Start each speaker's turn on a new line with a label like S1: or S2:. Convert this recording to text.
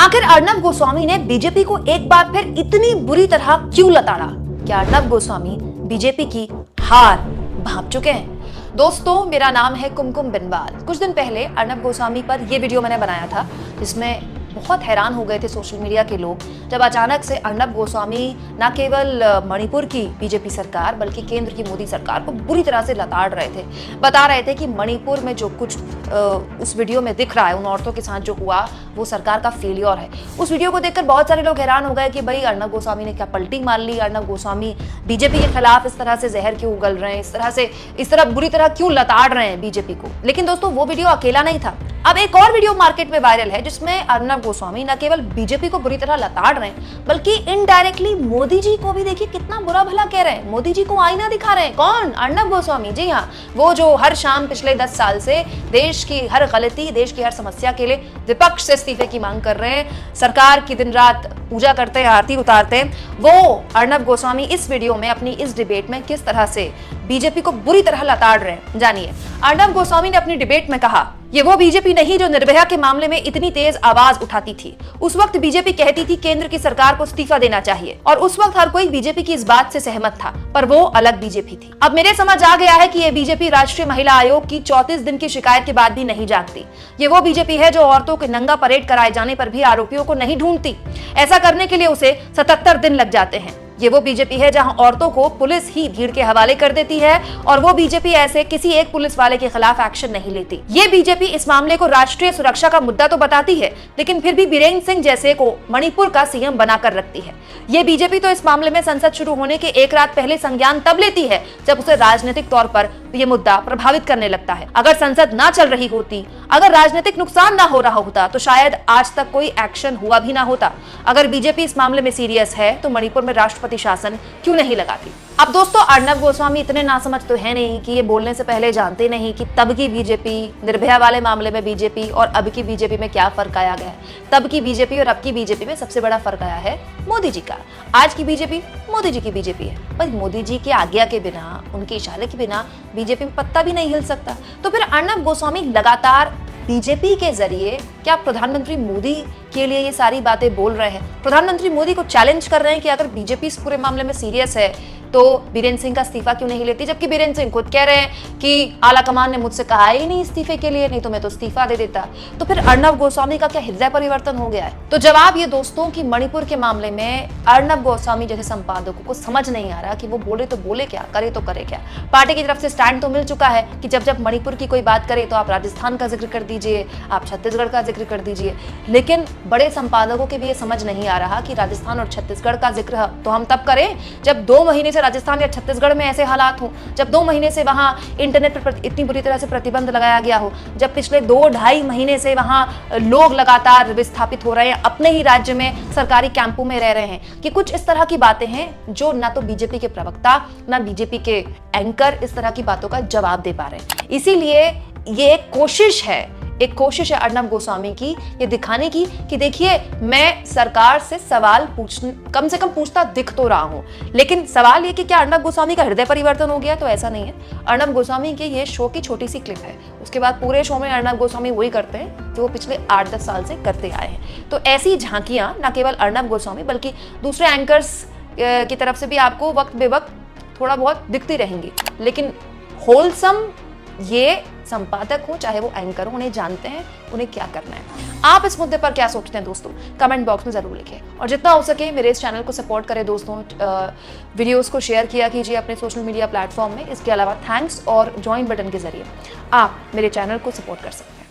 S1: आखिर अर्नब गोस्वामी ने बीजेपी को एक बार फिर इतनी बुरी तरह क्यों लताड़ा? क्या अर्नब गोस्वामी बीजेपी की हार भांप चुके हैं? दोस्तों, मेरा नाम है कुमकुम बिनवाल। कुछ दिन पहले अर्नब गोस्वामी पर यह वीडियो मैंने बनाया था जिसमें बहुत हैरान हो गए थे सोशल मीडिया के लोग जब अचानक से अर्नब गोस्वामी न केवल मणिपुर की बीजेपी सरकार बल्कि केंद्र की मोदी सरकार को बुरी तरह से लताड़ रहे थे। बता रहे थे कि मणिपुर में जो कुछ उस वीडियो में दिख रहा है, उन औरतों के साथ जो हुआ वो सरकार का फेलियर है। उस वीडियो को देखकर बहुत सारे लोग हैरान हो गए कि भाई अर्नब गोस्वामी ने क्या पलटी मार ली, अर्नब गोस्वामी बीजेपी के खिलाफ इस तरह से जहर क्यों उगल रहे हैं, इस तरह बुरी तरह क्यों लताड़ रहे हैं बीजेपी को। लेकिन दोस्तों, वो वीडियो अकेला नहीं था। अब एक और वीडियो मार्केट में वायरल है जिसमें अर्नब गोस्वामी न केवल बीजेपी को बुरी तरह लताड़ रहे हैं बल्कि इनडायरेक्टली मोदी जी को भी देखिए कितना बुरा भला कह रहे हैं, मोदी जी को आईना दिखा रहे हैं। कौन? अर्नब गोस्वामी। जी हाँ, वो जो हर शाम पिछले 10 साल से देश की हर गलती, देश की हर समस्या के लिए विपक्ष से इस्तीफे की मांग कर रहे हैं, सरकार की दिन रात पूजा करते हैं, आरती उतारते हैं। वो अर्नब गोस्वामी इस वीडियो में अपनी इस डिबेट में किस तरह से बीजेपी को बुरी तरह लताड़ रहे हैं, जानिए। अर्नब गोस्वामी ने अपनी डिबेट में कहा, ये वो बीजेपी नहीं जो निर्भया के मामले में इतनी तेज आवाज उठाती थी। उस वक्त बीजेपी कहती थी केंद्र की सरकार को इस्तीफा देना चाहिए और उस वक्त हर कोई बीजेपी की इस बात से सहमत था, पर वो अलग बीजेपी थी। अब मेरे समझ आ गया है कि ये बीजेपी राष्ट्रीय महिला आयोग की 34 दिन की शिकायत के बाद भी नहीं जागती। ये वो बीजेपी है जो औरतों के नंगा परेड कराए जाने पर भी आरोपियों को नहीं ढूंढती। ऐसा करने के लिए उसे 77 दिन लग जाते हैं। ये वो बीजेपी है जहां औरतों को पुलिस ही भीड़ के हवाले कर देती है और वो बीजेपी ऐसे किसी एक पुलिस वाले के खिलाफ एक्शन नहीं लेती। ये बीजेपी इस मामले को राष्ट्रीय सुरक्षा का मुद्दा तो बताती है, लेकिन फिर भी बीरेन्द्र सिंह जैसे को मणिपुर का सीएम बनाकर रखती है। ये बीजेपी तो इस मामले में संसद शुरू होने के एक रात पहले संज्ञान तब लेती है जब उसे राजनीतिक तौर पर ये मुद्दा प्रभावित करने लगता है। अगर संसद ना चल रही होती, अगर राजनीतिक नुकसान ना हो रहा होता तो शायद आज तक कोई एक्शन हुआ भी ना होता। अगर बीजेपी इस मामले में सीरियस है तो मणिपुर में राष्ट्रपति शासन क्यों नहीं लगाती? अब दोस्तों, अर्नब गोस्वामी इतने नासमझ तो है नहीं कि ये बोलने से पहले जानते नहीं कि तब की बीजेपी, निर्भया वाले मामले में बीजेपी और अब की बीजेपी में क्या फर्क आया गया है। तब की बीजेपी और अब की बीजेपी में सबसे बड़ा फर्क आया है मोदी जी का। आज की बीजेपी मोदी जी की बीजेपी है, पर मोदी जी के आज्ञा के बिना, उनके इशारे के बिना बीजेपी में पत्ता भी नहीं हिल सकता। तो फिर अर्नब गोस्वामी लगातार बीजेपी के जरिए क्या प्रधानमंत्री मोदी के लिए ये सारी बातें बोल रहे हैं? प्रधानमंत्री मोदी को चैलेंज कर रहे हैं कि अगर बीजेपी इस पूरे मामले में सीरियस है तो बीरेन्द्र सिंह का इस्तीफा क्यों नहीं लेती, जबकि बीरेन्द्र सिंह खुद कह रहे हैं कि आला कमान ने मुझसे कहा ही नहीं इस्तीफे के लिए, नहीं तो मैं तो इस्तीफा दे देता। तो फिर अर्नब गोस्वामी का क्या हृदय परिवर्तन हो गया है? तो जवाब ये दोस्तों कि मणिपुर के मामले में अर्नब गोस्वामी जैसे संपादकों को समझ नहीं आ रहा कि वो बोले तो बोले क्या, करे तो करे क्या। पार्टी की तरफ से स्टैंड तो मिल चुका है कि जब जब मणिपुर की कोई बात करे तो आप राजस्थान का जिक्र कर दीजिए, आप छत्तीसगढ़ का जिक्र कर दीजिए। लेकिन बड़े संपादकों के भी ये समझ नहीं आ रहा कि राजस्थान और छत्तीसगढ़ का जिक्र तो हम तब करें जब 2 महीने से राजस्थान या छत्तीसगढ़ में ऐसे हालात हो, जब 2 महीने से वहां इंटरनेट पर इतनी बुरी तरह से प्रतिबंध लगाया गया हो, जब पिछले 2-2.5 महीने से वहां लोग लगातार विस्थापित हो रहे हैं, अपने ही राज्य में सरकारी कैंपों में रह रहे हैं। कि कुछ इस तरह की बातें हैं जो ना तो बीजेपी के प्रवक्ता ना बीजेपी के एंकर इस तरह की बातों का जवाब दे पा रहे हैं। इसीलिए ये एक कोशिश है अर्नब गोस्वामी की ये दिखाने की कि देखिए, मैं सरकार से सवाल कम से कम पूछता दिख तो रहा हूं। लेकिन सवाल ये कि क्या अर्नब गोस्वामी का हृदय परिवर्तन हो गया? तो ऐसा नहीं है। अर्नब गोस्वामी के ये शो की छोटी सी क्लिप है, उसके बाद पूरे शो में अर्नब गोस्वामी वही करते हैं जो वो पिछले 8-10 साल से करते आए हैं। तो ऐसी झांकियां न केवल अर्नब गोस्वामी बल्कि दूसरे एंकर्स की तरफ से भी आपको वक्त बेवक्त थोड़ा बहुत दिखती रहेंगी। लेकिन होलसम ये संपादक हो चाहे वो एंकर हो, उन्हें जानते हैं उन्हें क्या करना है। आप इस मुद्दे पर क्या सोचते हैं दोस्तों? कमेंट बॉक्स में जरूर लिखें और जितना हो सके मेरे इस चैनल को सपोर्ट करें दोस्तों। वीडियोस को शेयर किया कीजिए अपने सोशल मीडिया प्लेटफॉर्म में। इसके अलावा थैंक्स और ज्वाइन बटन के जरिए आप मेरे चैनल को सपोर्ट कर सकते हैं।